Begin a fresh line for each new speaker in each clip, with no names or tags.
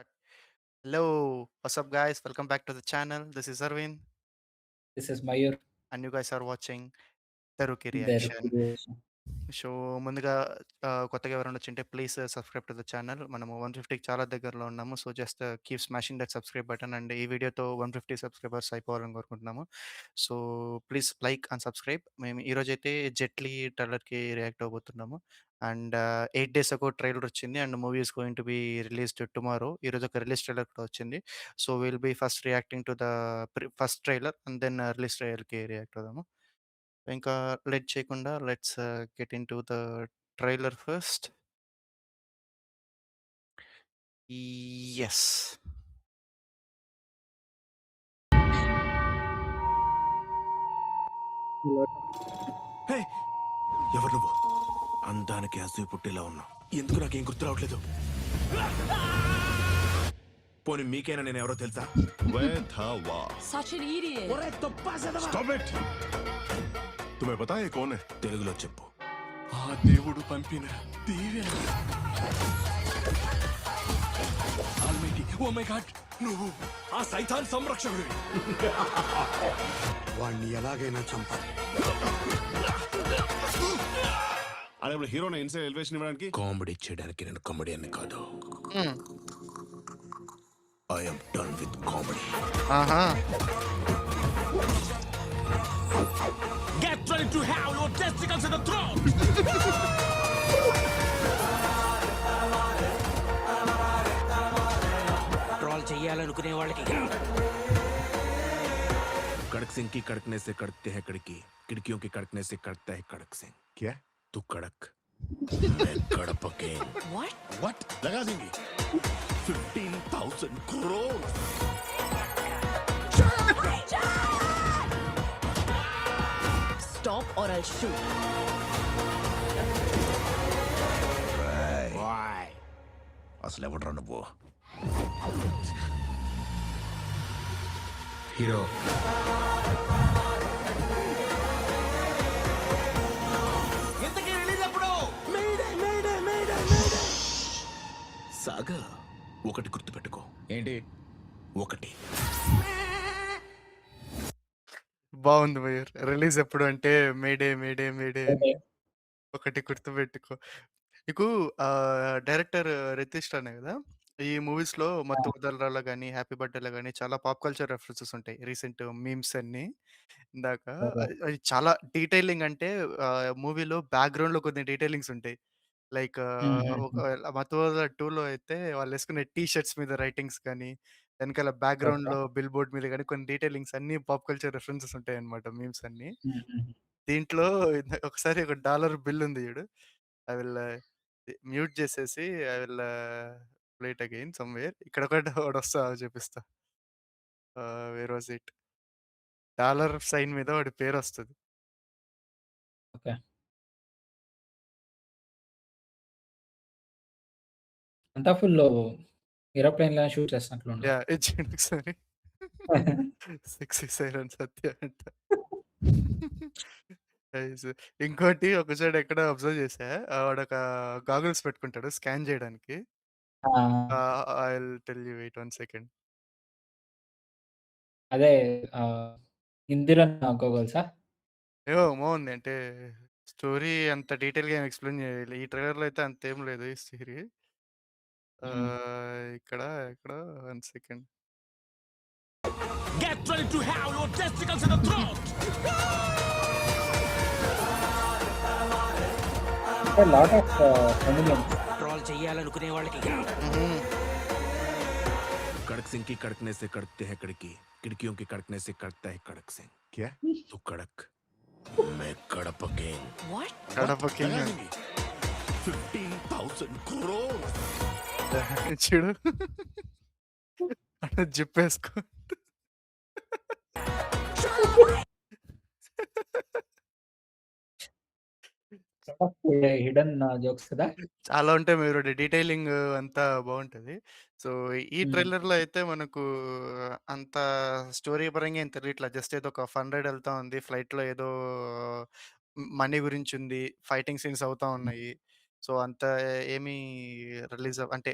Start. Hello, what's up, guys? Welcome back to the channel. This is Arvind,
This is Mayur.
and you guys are watching Teruki
Their
Reaction.
creation.
So, ముందుగా కొత్తగా ఎవరైనా వచ్చింటే please subscribe to the channel. మనము 150కి చాలా దగ్గరలో ఉన్నాము. So, just keep smashing that subscribe button and ఈ వీడియోతో 150 సబ్స్క్రైబర్స్ అయిపోవాలని కోరుకుంటున్నాము. So, please like and subscribe. మేము ఈరోజైతే 'జెట్లీ' ట్రైలర్‌కి రియాక్ట్ అవ్వబోతున్నాము. అండ్ 8 డేస్ అగో ట్రైలర్ వచ్చింది and movie is going to be released tomorrow. ఈరోజు ఒక రిలీజ్ ట్రైలర్ కూడా వచ్చింది. So, will be first reacting to the first trailer and then release ట్రైలర్‌కి రియాక్ట్ అవుదాము. ఇంకా లేట్ చేయకుండా let's get into the trailer first. Yes.
Hey! ఎవరు నువ్వు? అందానికి అసూయ పుట్టేలా ఉన్నావు. ఎందుకు నాకేం గుర్తు రావట్లేదు? పోనీ మీకైనా నేను ఎవరో తెలుసా?
वह था वाह।
Such an idiot.
Stop it! तुम्हें पता है ये कौन है?
తెలుగులో చెప్పు.
ఆ దేవుడు పంపిన దివ్య.
ఆల్మైటీ ఓ మై గాడ్, నువ్వు ఆ సైతాన్ సంరక్షకుడివి.
వాణ్ణి ఎలాగైనా చంపాలి.
అరే ఇప్పుడు హీరోని ఇన్సైడ్ ఎలివేషన్ ఇవ్వడానికి
కామెడీ చేయడానికి నేను కామెడియన్ కాదు.
హ్మ్.
I am done with comedy.
ఆహా!
Get ready to have your testicles in the throat.
Troll చెయ్యాలనుకునే వాళ్ళకి
कड़क सिंह की कड़कने से कड़कते हैं कड़की, खिड़कियों की कड़कने से कड़कता है कड़क सिंह.
क्या?
तू कड़क, मैं कड़प अगेन.
What?
व्हाट लगा देंगे
15,000 crore.
Stop or I'll shoot.
Why? అసలు ఎవడ్రా నువ్వు? హీరో సాగా ఒకటి గుర్తుపెట్టుకో.
ఏంటి?
ఒకటి
బావుంది మయూర్. రిలీజ్ ఎప్పుడు అంటే మేడే, మేడే, మేడే అని. ఒకటి గుర్తుపెట్టుకో. నీకు డైరెక్టర్ 'రితీష్ రానే' గదా! ఈ మూవీస్‌లో
ఆ!
'మత్తు వదలరా'లో గాని, 'హ్యాపీ బర్త్‌డే'లో గాని చాలా పాప్ కల్చర్ రెఫరెన్సెస్ ఉంటాయి. రీసెంట్ మీమ్స్ అన్నీ. ఇందాక
ఓకే.
అది చాలా డీటెయిలింగ్ అంటే మూవీలో బ్యాక్‌గ్రౌండ్‌లో కొన్ని డీటెయిలింగ్స్ ఉంటాయి. లైక్
హుహుహు.
ఒక 'మత్తు వదలరా 2'లో అయితే వాళ్ళేసుకునే టీ షర్ట్స్ మీద రైటింగ్స్ గాని, వెనకాల
ఓకే.
బ్యాక్‌గ్రౌండ్‌లో బిల్ బోర్డ్ మీద గాని కొన్ని డీటెయిలింగ్స్ అన్నీ పాప్ కల్చర్ రెఫరెన్సెస్ ఉంటాయన్నమాట మీమ్స్ అన్నీ.
హుహుహు.
దీంట్లో ఒకసారి ఒక డాలర్ బిల్ ఉంది చూడు. ఐ విల్ మ్యూట్ చేసేసి I will play it again somewhere. ఇక్కడ ఒకడొస్తా ఆగు చూపిస్తా. Where was it? Dollar sign మీద వాడి పేరొస్తది.
ఓకే. అంతా ఫుల్లు ఏరోప్లేన్‌లోనే షూట్ చేస్తున్నట్లున్నారు.
యాహ్! ఇది చూడు ఒకసారి. సెక్సీ సైరన్ సత్య అంట. నైస్. ఇంకోటి ఒక సైడ్ ఎక్కడో అబ్జర్వ్ చేశా. వాడొక గాగుల్స్ పెట్టుకుంటాడు స్కాన్ చేయడానికి.
ఆ!
I will tell you wait 1 second.
అదే ఆహ్, 'ఇందిరన్' గోగల్సా?
ఏమో బావుంది. అంటే స్టోరీ అంత డీటెయిల్‌గా ఏమి ఎక్స్‌ప్లెయిన్ చేయలే. ఈ ట్రైలర్‌లో అయితే అంతేం లేదు ఈ స్టోరీ.
హ్మ్.
ఇక్కడ ఎక్కడో 1 second.
Get ready to have your testicles in the throat.
అంటే లాట్ ఆఫ్ సెంటిమెంట్స్.
ట్రోల్ చెయ్యాలనుకునే వాళ్ళకి
హుహు.
कड़क सिंह की कड़कने से कड़कते हैं कड़की, खिड़कियों की कड़कने से कड़कता है कड़क सिंह.
क्या?
तू कड़क, मैं कड़प अगेन.
What?
కడప కింగ్.
लगा देंगे
15,000 crore.
చూడు. జిప్పేసుకో.
లాట్ ఆఫ్ హిడెన్ జోక్స్ కదా!
చాలా ఉంటాయి మీరు డీటెయిలింగ్ అంతా బావుంటది. సో, ఈ
హ్మ్.
ట్రైలర్‌లో అయితే మనకు అంత స్టోరీ పరంగా ఏం తెలియట్లా. జస్ట్ ఏదో ఒక ఫన్ రైడ్ ఎళ్తా ఉంది. ఫ్లైట్‌లో ఏదో మనీ గురించుంది. ఫైటింగ్ సీన్స్ అవుతా
హ్మ్.
ఉన్నాయి. సో, అంత ఏమీ రిలీజ్ అంటే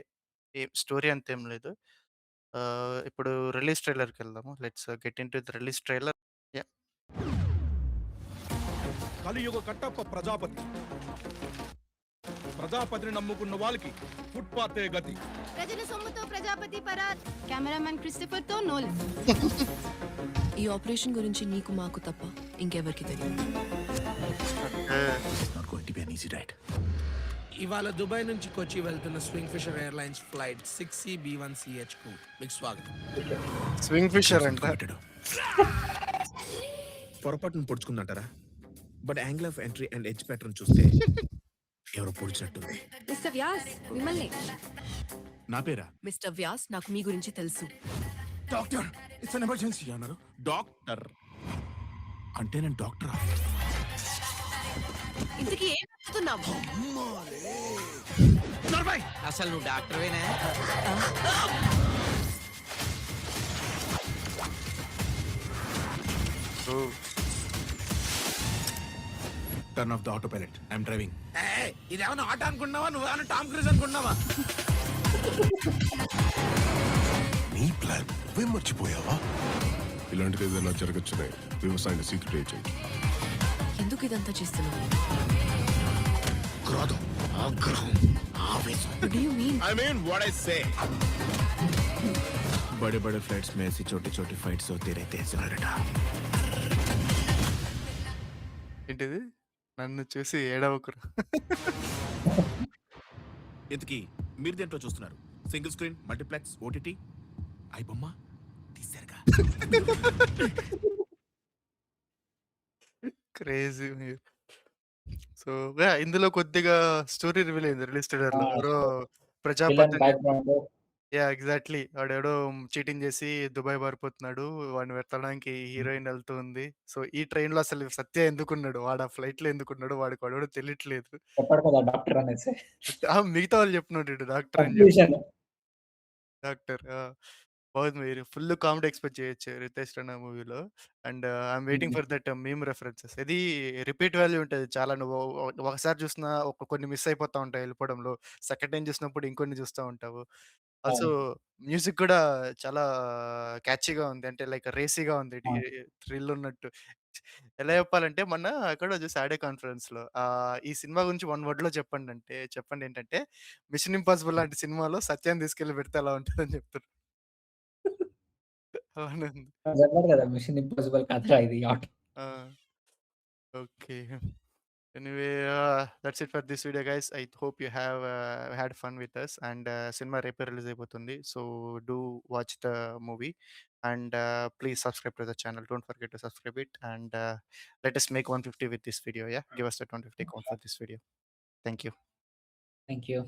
స్టోరీ అంతేం లేదు. ఇప్పుడు రిలీజ్ ట్రైలర్‌కెళ్దాము. Let's get into the release trailer. Yeah!
Kaliyuga Kattappa Prajapati. ప్రజాపతిని నమ్ముకున్న వాళ్ళకి ఫుట్పాతే గతి.
ప్రజల సొమ్ముతో ప్రజాపతి పరార్. కెమెరామెన్ క్రిస్టఫర్ తో నోలన్.
ఈ ఆపరేషన్ గురించి నీకు మాకు తప్ప ఇంకెవరికి తెలియదు.
Not going to be an easy ride.
ఇవాళ దుబాయ్ నుంచి కొచ్చి వెళ్తున్న swing fisher airlines flight 6C B1CH కు మీకు స్వాగతం.
స్వింగ్ ఫిషర్ అంట.
పొరపాటును పొడుచుకుందంటారా? But angle of entry and edge pattern చూస్తే ఎవరో పొడిచినట్టుంది.
మిస్టర్ వ్యాస్ మిమ్మల్ని.
నా పేరా?
మిస్టర్ వ్యాస్ నాకు మీ గురించి తెలుసు.
డాక్టర్, ఇట్స్ అన్ ఎమర్జెన్సీ అన్నారు. డాక్టర్ అంటే నేను డాక్టరా?
ఇంతకీ ఏం చెప్తున్నావు?
అసలు నువ్వు డాక్టర్వేనా?
Oh!
Turn off the autopilot. I'm driving.
ఇదేమన్నా ఆట అనుకున్నావా? నువ్వేమన్నా టామ్ క్రూజ్ అనుకున్నావా?
నీ ప్లాన్ నువ్వే మర్చిపోయావా? ఇలాంటిది ఏదైనా జరగచ్చునే. వ్యవసాయ సీక్రెట్ ఏజెంట్.
ఎందుకు ఇదంతా చేస్తున్నావు?
క్రోధం, ఆగ్రహం, ఆవేశం.
What do you mean?
I mean what I say. बड़े बड़े फ्लाइट्स में ऐसी छोटी छोटी फाइट्स होती रहती है सोनटा.
ఏంటిది? నన్ను చూసి ఏడవకురా.
ఇంతకీ మీరు దేంట్లో చూస్తున్నారు? Single screen, multiplex, OTT? I బొమ్మ తీశారుగా.
క్రేజీ మీరు. So, yeah! ఇందులో కొద్దిగా స్టోరీ రివీల్ అయింది రిలీజ్ ట్రైలర్‌లో. ఎవరో
విలన్
ప్రజాపతి అని చెప్పి.
బ్యాక్‌గ్రౌండ్.
యాహ్! ఎగ్జాక్ట్‌లీ. వాడెవడో చీటింగ్ చేసి దుబాయ్ పారిపోతున్నాడు. వాడిని వెతకడానికి హీరోయిన్ ఎళ్తూ ఉంది. సో, ఈ ట్రైన్‌లో అసలు సత్య ఎందుకున్నాడు? వాడు ఆ ఫ్లైట్‌లో ఎందుకున్నాడు? వాడికి వాడెవడో తెలియట్లేదు.
చెప్పాడు కదా డాక్టర్ అనేసి.
మిగతా వాళ్ళు చెప్తున్నాడు ఈడు డాక్టర్ అని చెప్పి.
కన్‌ఫ్యూజన్.
డాక్టర్. బాగుంది. మీరు ఫుల్ కామెడీ ఎక్స్‌పెక్ట్ చేయొచ్చు 'రితేష్ రాణా' మూవీలో. And I'm waiting for that meme references. ఇది రిపీట్ వాల్యూ ఉంటది చాలా. నువ్వు ఒకసారి చూసినా కొన్ని మిస్ అయిపోతా ఉంటాయి వెళ్ళిపోవడంలో. సెకండ్ టైమ్ చూసినప్పుడు ఇంకొన్ని చూస్తా ఉంటావు. ఆల్సో
అవును.
మ్యూజిక్ కూడా చాలా క్యాచీగా ఉంది. అంటే లైక్ రేసీగా ఉంది.
అవును.
థ్రిల్ ఉన్నట్టు. ఎలా చెప్పాలంటే మొన్న ఎక్కడో చూసా ఆడియో కాన్ఫరెన్స్‌లో. ఈ సినిమా గురించి వన్ వర్డ్‌లో చెప్పండి ఏంటంటే 'మిషన్ ఇంపాసిబుల్' లాంటి సినిమాలో సత్యాన్ని తీసుకెళ్ళి పెడితే ఎలా ఉంటదని చెప్తున్నారు. అలానే ఉంది.
చెప్పాడు కదా! 'మిషన్ ఇంపాసిబుల్' కథ ఇది ఆటో.
ఆ! Okay. Anyway that's it for this video guys. I hope you have had fun with us. And cinema రేపే రిలీజ్ అయిపోతుంది. So, do watch the movie and please subscribe to the channel. Don't forget to subscribe it and let us make 150 with this video. Yeah, give us that 150 count for this video. Thank you.
Thank you.